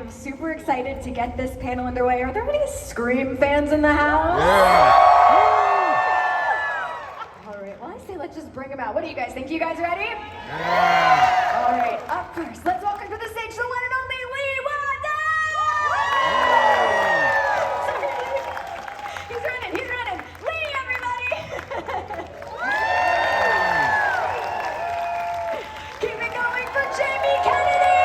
am super excited to get this panel underway. Are there any Scream fans in the house? Yeah. All right, well, I say let's just bring them out. What do you guys think? You guys ready? Yeah. All right, up first, let's welcome to the stage the one and only Lee Waddell! He's running. Lee, everybody! Keep it going for Jamie Kennedy!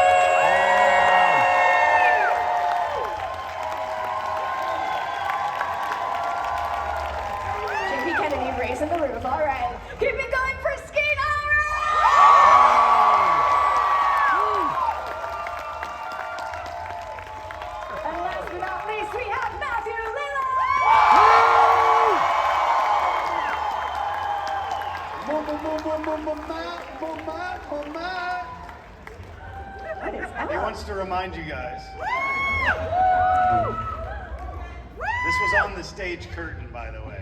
Jamie Kennedy raising the roof, all right. Keep it going for Skeet Ulrich! And last but not least, we have Matthew Lillard! What is that? He wants to remind you guys. This was on the stage curtain, by the way.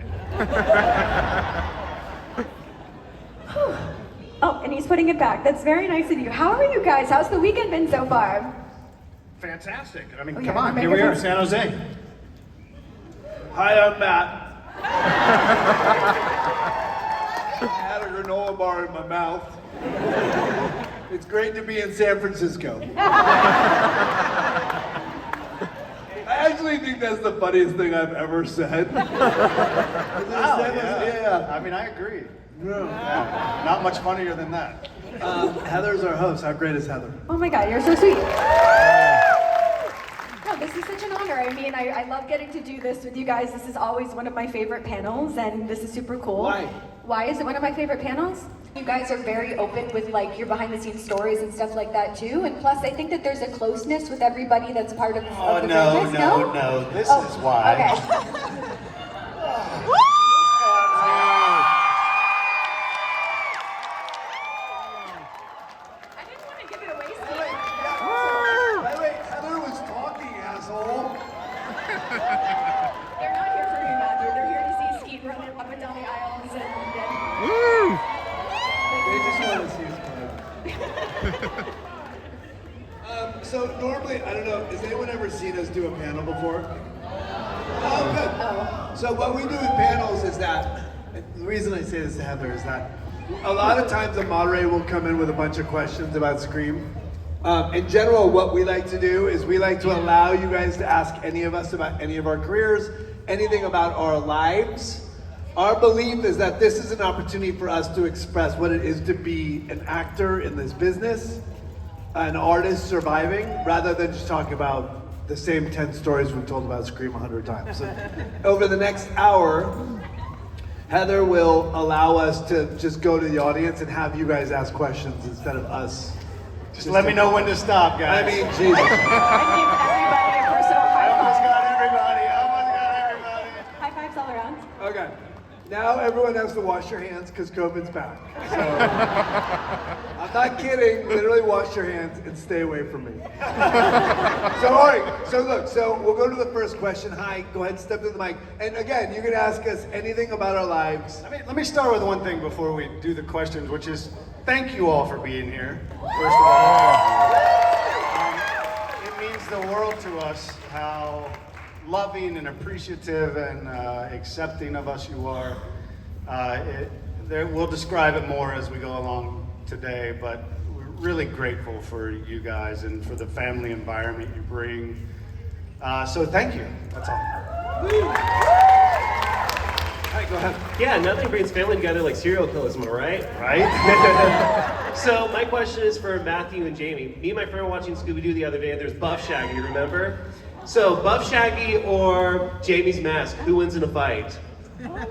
Oh, and he's putting it back. That's very nice of you. How are you guys? How's the weekend been so far? Fantastic. I mean, Oh, come yeah, on, make here we it are, fun. San Jose. Hi, I'm Matt. I had a granola bar in my mouth. It's great to be in San Francisco. I actually think that's the funniest thing I've ever said. Wow, yeah. I mean, I agree. Yeah. Not much funnier than that. Heather's our host. How great is Heather? Oh my God, you're so sweet. No, this is such an honor. I mean, I love getting to do this with you guys. This is always one of my favorite panels, and this is super cool. Why? Why is it one of my favorite panels? You guys are very open with like your behind-the-scenes stories and stuff like that too. And plus, I think that there's a closeness with everybody that's part of, Oh, of the no. franchise. This is why. Okay. I didn't want to give it away, Steve. By the way, Heather was talking, asshole. They're not here for you, Matthew. They're here to see Skeet running up and down the aisles and They just want to see us play. So normally, I don't know, has anyone ever seen us do a panel before? Oh, good. So what we do with panels is that, the reason I say this to Heather is that a lot of times a moderator will come in with a bunch of questions about Scream. In general, what we like to do is we like to allow you guys to ask any of us about any of our careers, anything about our lives. Our belief is that this is an opportunity for us to express what it is to be an actor in this business, an artist surviving, rather than just talk about the same 10 stories we've told about Scream 100 times. So, over the next hour, Heather will allow us to just go to the audience and have you guys ask questions instead of us. Just let me know when to stop, guys. I mean, Jesus. I give everybody a personal I high almost five. got everybody. High fives all around. Okay. Now everyone has to wash your hands because COVID's back. So, I'm not kidding. Literally wash your hands and stay away from me. So, all right. So look. So we'll go to the first question. Hi. Go ahead and step to the mic. And again, you can ask us anything about our lives. Let me start with one thing before we do the questions, which is thank you all for being here, first of all. It means the world to us how loving and appreciative and accepting of us you are. We'll describe it more as we go along today, but we're really grateful for you guys and for the family environment you bring. So thank you, that's all. Hi. Go ahead. Yeah, nothing brings family together like serial killers, am I right? Right? So my question is for Matthew and Jamie. Me and my friend were watching Scooby-Doo the other day, and there's Buff Shaggy, remember? So Buff Shaggy or Jamie's mask, who wins in a fight? Yep.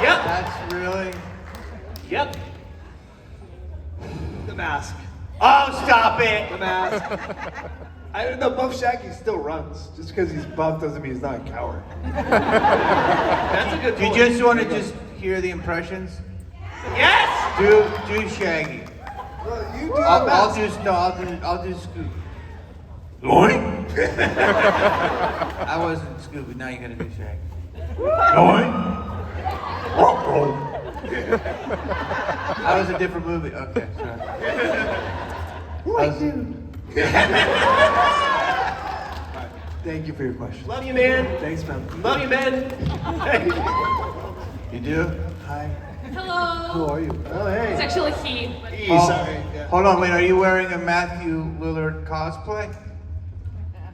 That's really... Yep. The mask. Oh, stop it! The mask. I don't know. Buff Shaggy still runs. Just because he's buff doesn't mean he's not a coward. That's a good Do you point. just want to just hear the impressions? Yes! Do Shaggy. Well, you do I'll the mask. I'll do Scooby. Yoink! I wasn't Scooby, now you're gonna do Shaggy. Yoink! That was a different movie. Okay, sorry. White dude. Thank you for your question. Love you, man. Thanks, man. Love you, man. You do? Hi. Hello. How are you? Oh, hey. It's actually he. But Sorry. Yeah. Hold on, wait, are you wearing a Matthew Lillard cosplay?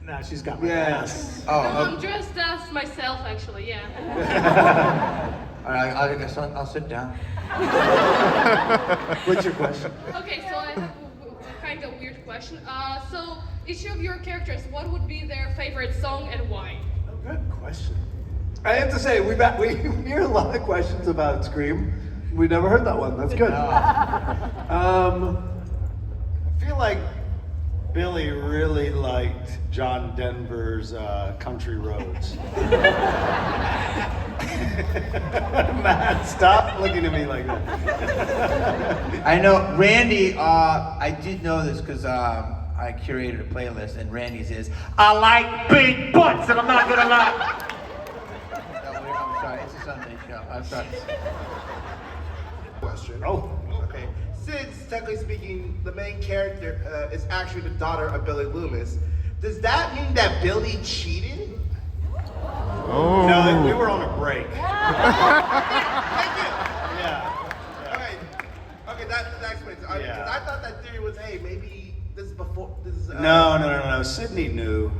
Nah, she's got my Yes. no, Oh, I'm dressed as myself, actually. Yeah. all right, I guess I'll sit down. What's your question? Okay, so I have a kind of weird question. So each of your characters, what would be their favorite song and why? Good question. I have to say, we hear a lot of questions about Scream. We never heard that one. That's good. I feel like Billy really liked John Denver's Country Roads. Matt, stop looking at me like that. I know, Randy, I did know this because I curated a playlist, and Randy's is, I like big butts, and I'm not gonna lie. I'm sorry, it's a Sunday show. I'm sorry. Question. Oh. Okay. Since, technically speaking, the main character is actually the daughter of Billy Loomis, does that mean that Billy cheated? No, we were on a break. Thank you. Yeah. Okay, that explains it. Because Yeah. I thought that theory was, hey, maybe this is before, this is... No. Sydney knew.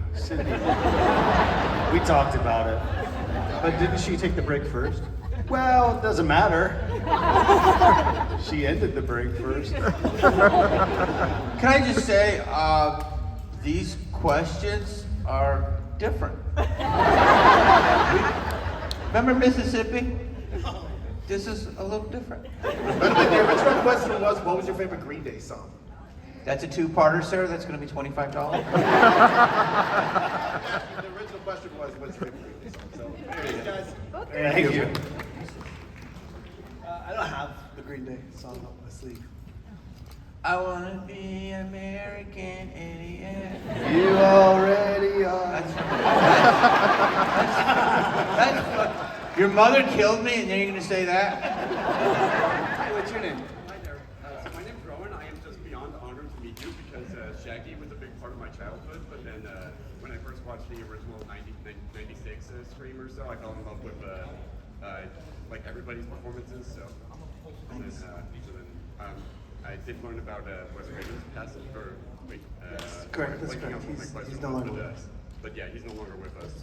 We talked about it. But didn't she take the break first? Well, it doesn't matter. She ended the break first. Can I just say, these questions are different. Remember Mississippi? This is a little different. But the original question was, what was your favorite Green Day song? That's a two-parter, sir. That's going to be $25. The original question was, what's your favorite Green Day song? So, thanks, guys. Thank you. I don't have the Green Day song up my sleeve. I want to be American idiot. You already are. That's your mother killed me, and then you're going to say that? Hey, what's your name? Hi there. So my name's Rowan. I am just beyond honored to meet you because Shaggy was a big part of my childhood. But then when I first watched the original 96 Scream or so, I fell in love with like everybody's performances. So, and then, I did learn about Wes Craven's passing. Or wait, Correct, that's blanking correct. out what my He's question no was, longer with us. But yeah, he's no longer with us.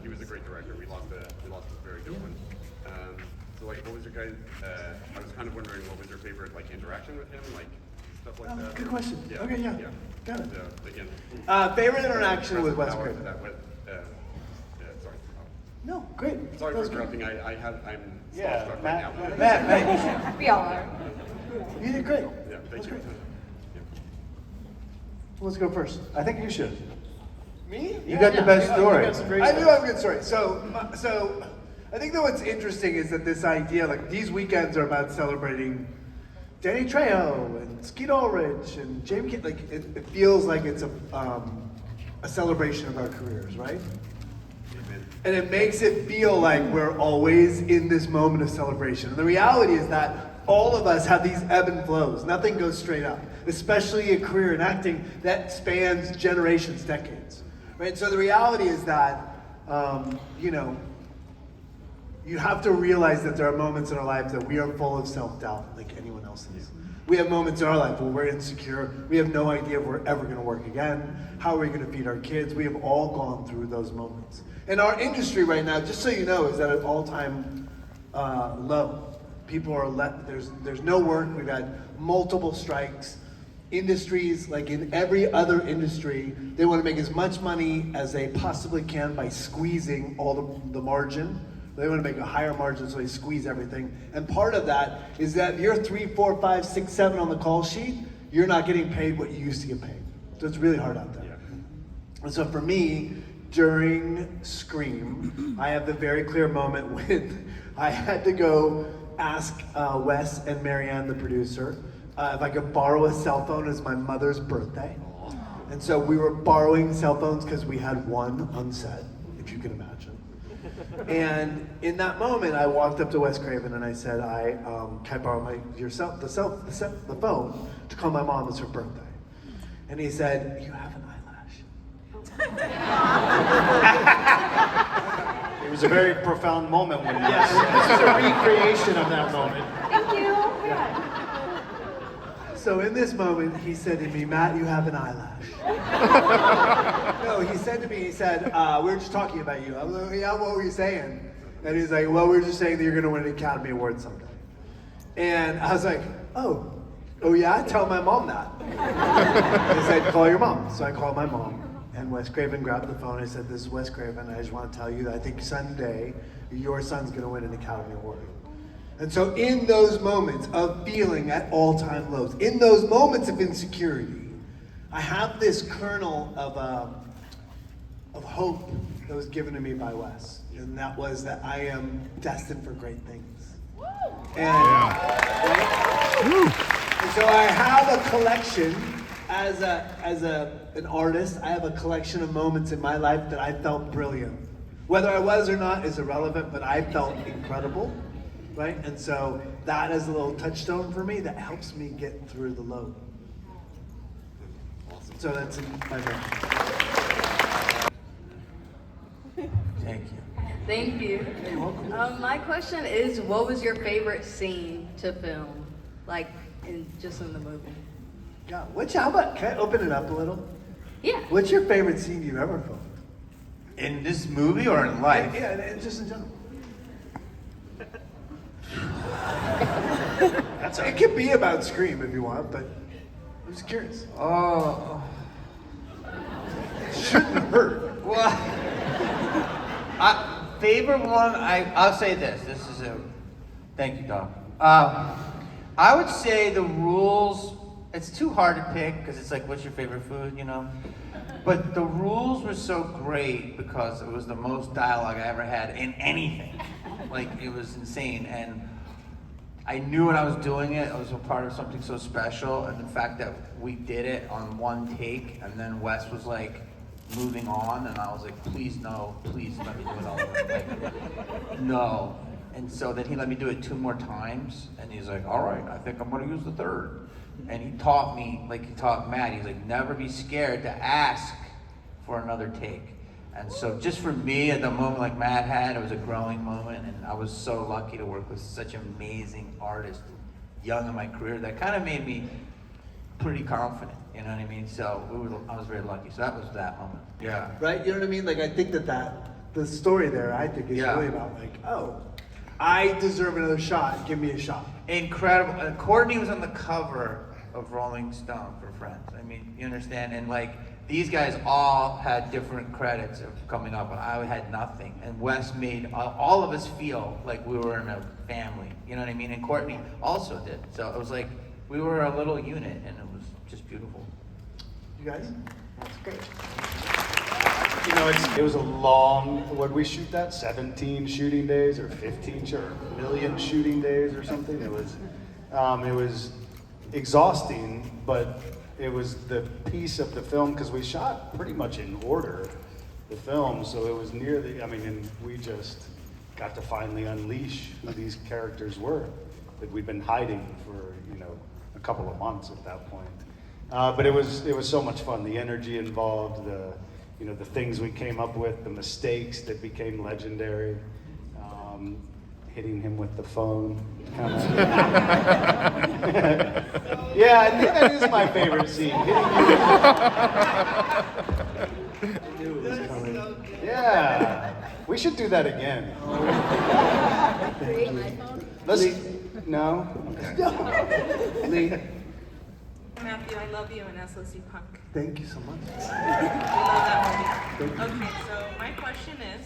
He was a great director. We lost a very good one. So like, what was your guys? I was kind of wondering, what was your favorite like interaction with him, like stuff like that? Good question. Yeah. Okay, yeah. Got it. So, again, Favorite interaction with Wes power Craven? that Wes- sorry. No, great. Sorry That for was great. interrupting. I'm Yeah, starstruck Matt- right now. Matt, We all are. You did great. Yeah, That's thank you. great. Let's go first. I think you should. Me? you got the best story. You got some great I stuff. do have a good story. So I think that what's interesting is that this idea, like these weekends are about celebrating Danny Trejo and Skeet Ulrich and Jamie Kidd. Like it feels like it's a celebration of our careers, right? And it makes it feel like we're always in this moment of celebration. And the reality is that all of us have these ebb and flows. Nothing goes straight up, especially a career in acting that spans generations, decades. Right? So the reality is that, you have to realize that there are moments in our lives that we are full of self-doubt like anyone else is. We have moments in our life where we're insecure. We have no idea if we're ever going to work again. How are we going to feed our kids? We have all gone through those moments. And our industry right now, just so you know, is at an all-time low. People are there's no work. We've had multiple strikes. Industries, like in every other industry, they want to make as much money as they possibly can by squeezing all the margin. They want to make a higher margin, so they squeeze everything. And part of that is that if you're 3, 4, 5, 6, 7 on the call sheet, you're not getting paid what you used to get paid. So it's really hard out there. And so for me, during Scream, I have the very clear moment when I had to go ask Wes and Marianne, the producer, if I could borrow a cell phone as my mother's birthday. And so we were borrowing cell phones because we had one on set, if you can imagine. And in that moment, I walked up to Wes Craven and I said, can I borrow the phone to call my mom? It's her birthday. And he said, you have an eyelash. It was a very profound moment when Yes, this is a recreation of that moment. Thank you. So in this moment, he said to me, Matt, you have an eyelash. No, he said to me, he said, we were just talking about you. I was like, yeah, what were you saying? And he's like, well, we were just saying that you're gonna win an Academy Award someday. And I was like, oh yeah, tell my mom that. He said, call your mom. So I called my mom, and Wes Craven grabbed the phone and I said, this is Wes Craven, I just want to tell you that I think someday your son's gonna win an Academy Award. And so in those moments of feeling at all-time lows, in those moments of insecurity, I have this kernel of hope that was given to me by Wes. And that was that I am destined for great things. And so I have a collection, as an artist, I have a collection of moments in my life that I felt brilliant. Whether I was or not is irrelevant, but I felt incredible. Right? And so that is a little touchstone for me that helps me get through the low. So that's my version. Thank you. Thank you. You're welcome. My question is, what was your favorite scene to film? Like, just in the movie? Yeah, how about, can I open it up a little? Yeah. What's your favorite scene you've ever filmed? In this movie or in life? Yeah, and just in general. It could be about Scream if you want, but I'm just curious. Oh. Shouldn't hurt. Well, favorite one, I'll say this. Thank you, Doc. I would say the rules, it's too hard to pick because it's like, what's your favorite food, you know? But the rules were so great because it was the most dialogue I ever had in anything. Like, it was insane. And I knew when I was doing it, I was a part of something so special, and the fact that we did it on one take, and then Wes was like moving on, and I was like, please no, please let me do it all over. Like, no. And so then he let me do it 2 more times, and he's like, all right, I think I'm gonna use the 3rd. And he taught me, like he taught Matt, he's like, never be scared to ask for another take. And so just for me, at the moment like Matt had, it was a growing moment, and I was so lucky to work with such an amazing artist, young in my career, that kind of made me pretty confident, you know what I mean? So I was very lucky, so that was that moment. Yeah. Right, you know what I mean? Like, I think the story there, I think, is really about like, oh, I deserve another shot, give me a shot. Incredible. Courtney was on the cover of Rolling Stone for Friends. I mean, you understand? And like, these guys all had different credits of coming up, and I had nothing. And Wes made all of us feel like we were in a family, you know what I mean? And Courtney also did. So it was like, we were a little unit, and it was just beautiful. You guys? That's great. You know, it was a long, what we shoot that? 17 shooting days or 15 or a million shooting days or something. It was exhausting, but it was the piece of the film, because we shot pretty much in order, the film, so it was and we just got to finally unleash who these characters were that we'd been hiding for, a couple of months at that point. But it was so much fun, the energy involved, the things we came up with, the mistakes that became legendary, hitting him with the phone. Yeah, I think that is my favorite scene. Yeah, we should do that again. No? Lee, Matthew, I love you in SOC Punk. thank you so much. I love that movie. Okay, so my question is,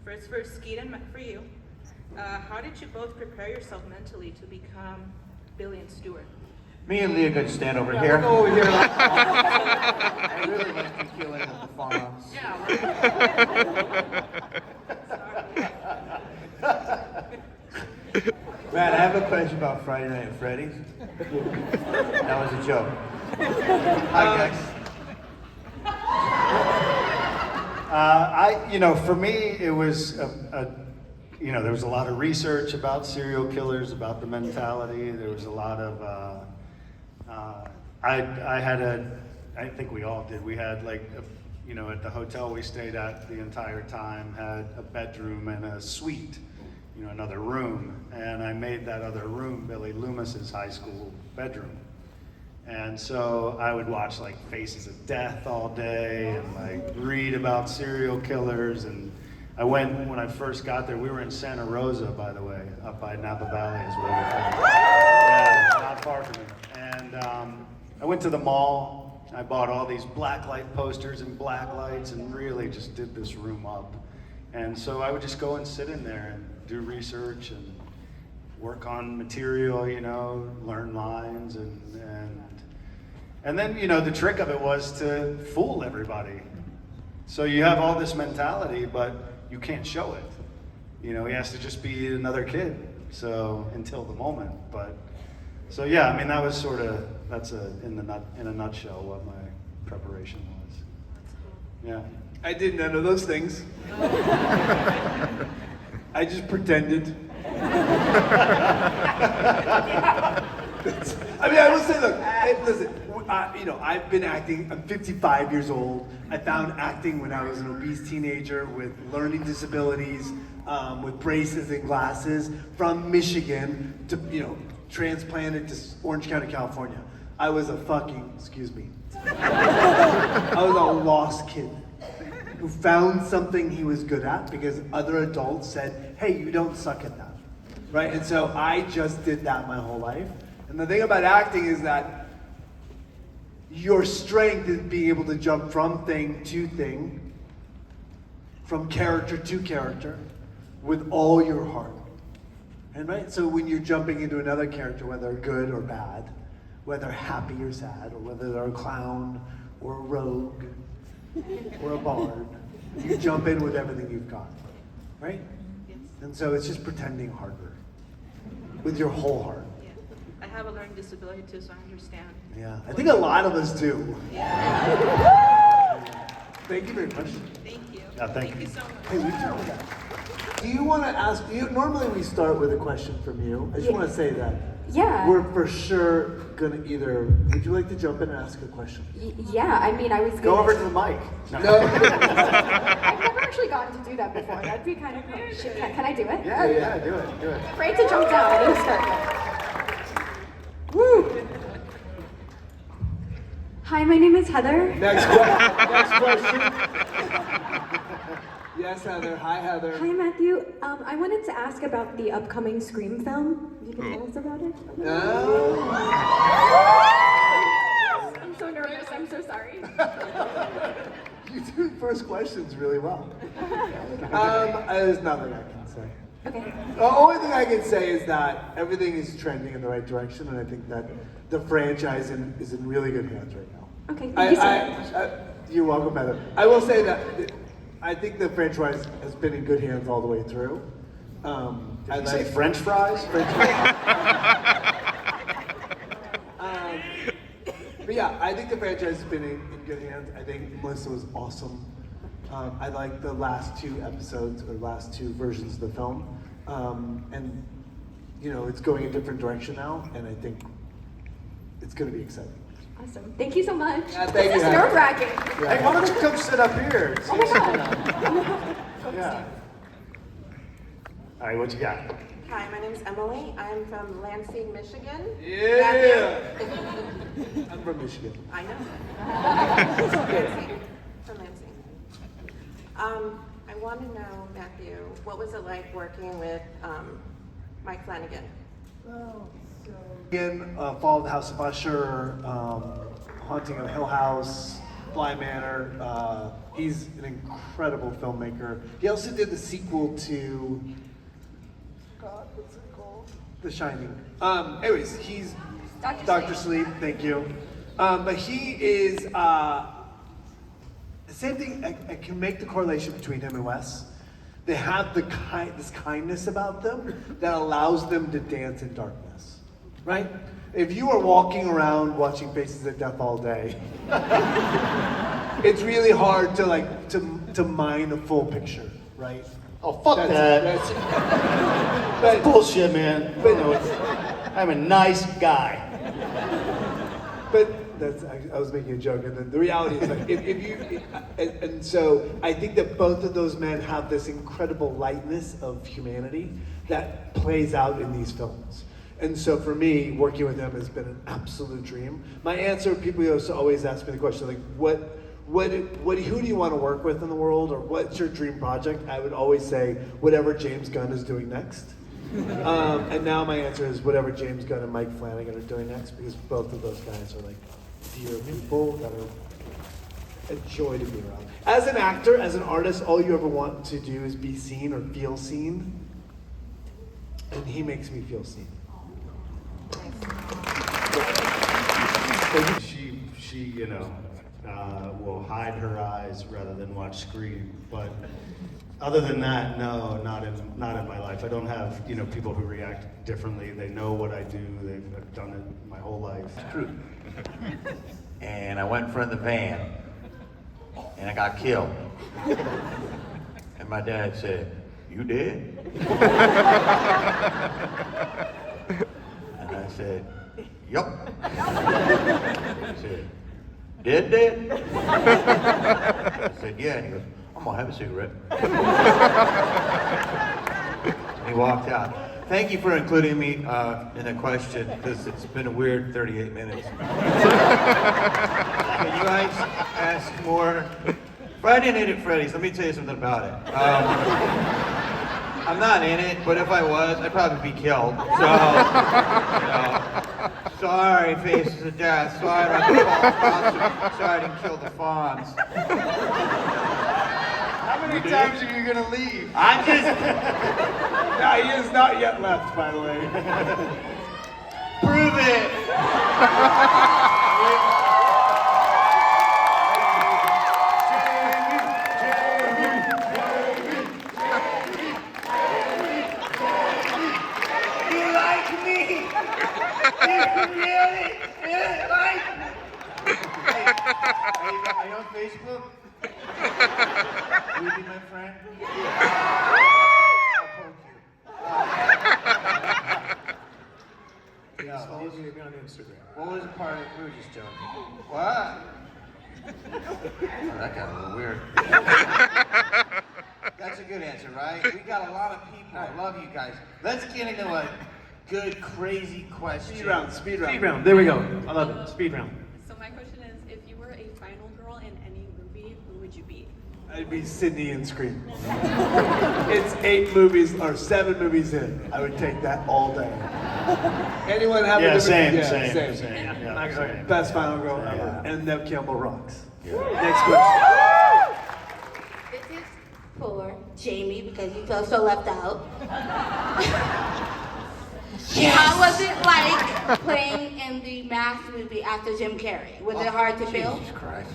first for Skeet and for you, how did you both prepare yourself mentally to become Billy and Stuart? Me and Leah could stand over here. We'll go over here. I really like to kill it at the farmhouse. Matt, I have a question about Friday Night at Freddy's. That was a joke. Hi, guys. For me, it was there was a lot of research about serial killers, about the mentality. There was a lot of, I think we all did. We had at the hotel we stayed at the entire time had a bedroom and a suite, another room. And I made that other room Billy Loomis's high school bedroom. And so I would watch Faces of Death all day and read about serial killers. And when I first got there, we were in Santa Rosa, by the way, up by Napa Valley is where we were. Yeah, not far from here. And I went to the mall. I bought all these black light posters and black lights and really just did this room up. And so I would just go and sit in there and do research and work on material, learn lines and then, the trick of it was to fool everybody. So you have all this mentality, but you can't show it. He has to just be another kid. So until the moment, so yeah, that was that's in a nutshell what my preparation was. Yeah. I did none of those things. I just pretended. I will say, look, listen, I've been acting, I'm 55 years old. I found acting when I was an obese teenager with learning disabilities, with braces and glasses, from Michigan to, transplanted to Orange County, California. I was a fucking, excuse me. I was a lost kid who found something he was good at because other adults said, hey, you don't suck at that, right? And so I just did that my whole life. And the thing about acting is that your strength is being able to jump from thing to thing, from character to character, with all your heart. And right, so when you're jumping into another character, whether good or bad, whether happy or sad, or whether they're a clown or a rogue or a bard, you jump in with everything you've got, right? Yes. And so it's just pretending harder with your whole heart. Yeah. I have a learning disability too, so I understand. Yeah, I think a lot of us do. Yeah. Thank you very much. Thank you. Yeah, thank you you. so much. Hey, we do. Do you want to ask? Normally we start with a question from you. I just want to say that. Yeah. We're for sure gonna either. Would you like to jump in and ask a question? Yeah, I was Go over to the mic. No. I've never actually gotten to do that before. That'd be kind of cool. Can I do it? Yeah, do it. Afraid to jump down. I didn't start yet. Woo! Hi, my name is Heather. Next question. Yes, Heather. Hi, Heather. Hi, Matthew. I wanted to ask about the upcoming Scream film. If you can tell us about it. Oh. I'm so nervous. I'm so sorry. You do first questions really well. There's nothing I can say. Okay. The only thing I can say is that everything is trending in the right direction, and I think that the franchise is in really good hands right now. Okay. Thank you so much. You're welcome, Heather. I will say that I think the franchise has been in good hands all the way through. Did you say French fries? But yeah, I think the franchise has been in good hands. I think Melissa was awesome. I like the last two episodes, or last two versions of the film. And, it's going a different direction now, and I think it's going to be exciting. Awesome. Thank you so much. Yeah, thank you, This is Heather. nerve-wracking. Yeah. Hey, why don't you come sit up here? Oh my god. Yeah. All right, what you got? Hi, my name is Emily. I'm from Lansing, Michigan. Yeah. I'm from Michigan. I know. Lansing. From Lansing. I want to know, Matthew, what was it like working with Mike Flanagan? Again, Fall of the House of Usher, Haunting of Hill House, Bly Manor. He's an incredible filmmaker. He also did the sequel to, God, what's it called? The Shining. Anyways, he's Dr. Sleep. Thank you. But he is the same thing. I can make the correlation between him and Wes. They have this kindness about them that allows them to dance in darkness. Right? If you are walking around watching Faces of Death all day, it's really hard to like to mine a full picture, right? Oh, fuck that. That's bullshit, man. But, I'm a nice guy. But I was making a joke, and then the reality is like if you and so I think that both of those men have this incredible lightness of humanity that plays out in these films. And so for me, working with them has been an absolute dream. My answer, people always ask me the question like, who do you want to work with in the world, or what's your dream project? I would always say whatever James Gunn is doing next. And now my answer is whatever James Gunn and Mike Flanagan are doing next, because both of those guys are like dear people that are a joy to be around. As an actor, as an artist, all you ever want to do is be seen or feel seen. And he makes me feel seen. She will hide her eyes rather than watch Scream. But other than that, no, not in my life. I don't have people who react differently. They know what I do. They've done it my whole life. True. And I went in front of the van, and I got killed. And my dad said, "You dead?" And I said, "Yup." He said, Dead? I said, "Yeah." And he goes, "I'm gonna have a cigarette." And he walked out. Thank you for including me in the question, because it's been a weird 38 minutes. Can you guys ask more? If I didn't hit it, Freddy's, let me tell you something about it. I'm not in it, but if I was, I'd probably be killed. So, sorry, Faces of Death. Sorry, I didn't kill the fawns. How many times are you gonna leave? I'm just... No, he has not yet left, by the way. Prove it! You like me? You really like me? Are you on Facebook? Will you be my friend? I'll poke you. Yeah, Follow me on Instagram. What was the part of we were just joking? What? Oh, that got a little weird. That's a good answer, right? We got a lot of people. I love you guys. Let's get into a good, crazy question. Speed round. There we go. I love it. Speed round. So my question is, if you were a final girl in any movie, who would you be? I'd be Sydney in Scream. It's 8 movies or 7 movies in. I would take that all day. Anyone have a different? Same. Yeah, same. Best final girl ever. And Nev Campbell rocks. Yeah. Next question. This is for Jamie because you felt so left out. Yes. How was it like playing in the Mask movie after Jim Carrey? Was it hard to film? Jesus Christ.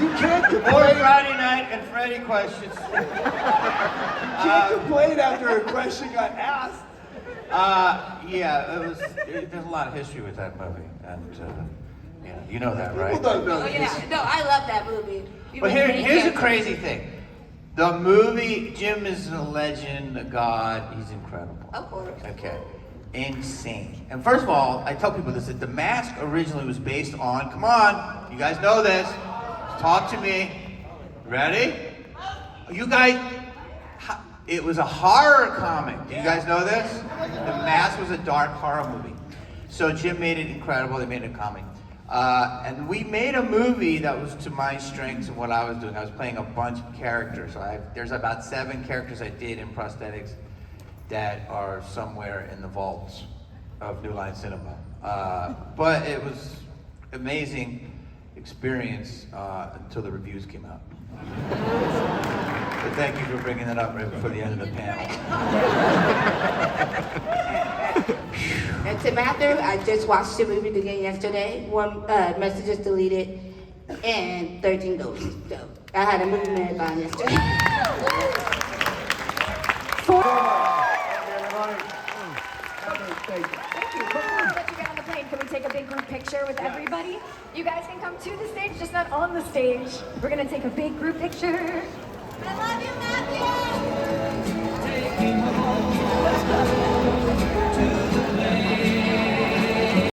You can't More complain. Friday night and Freddy questions. You can't complain after a question got asked. Yeah, there's a lot of history with that movie, and yeah, you know that, right? People don't know. Oh yeah, no, I love that movie. But here's a crazy thing. The movie, Jim is a legend, a god, he's incredible. Of course. Okay. Insane. And first of all, I tell people this, that The Mask originally was based on, come on, you guys know this, talk to me. Ready? You guys, it was a horror comic. Do you guys know this? The Mask was a dark horror movie. So Jim made it incredible, they made it a comic. And we made a movie that was to my strengths and what I was doing. I was playing a bunch of characters. So there's about 7 characters I did in prosthetics that are somewhere in the vaults of New Line Cinema. But it was amazing experience until the reviews came out. So thank you for bringing that up right before the end of the panel. And to Matthew, I just watched the movie again yesterday. 1 message is deleted and 13 ghosts. So I had a movie marathon yesterday. Thank you. Before we let you get on the plane, Can we take a big group picture with everybody? You guys can come to the stage, just not on the stage. We're gonna take a big group picture. I love you,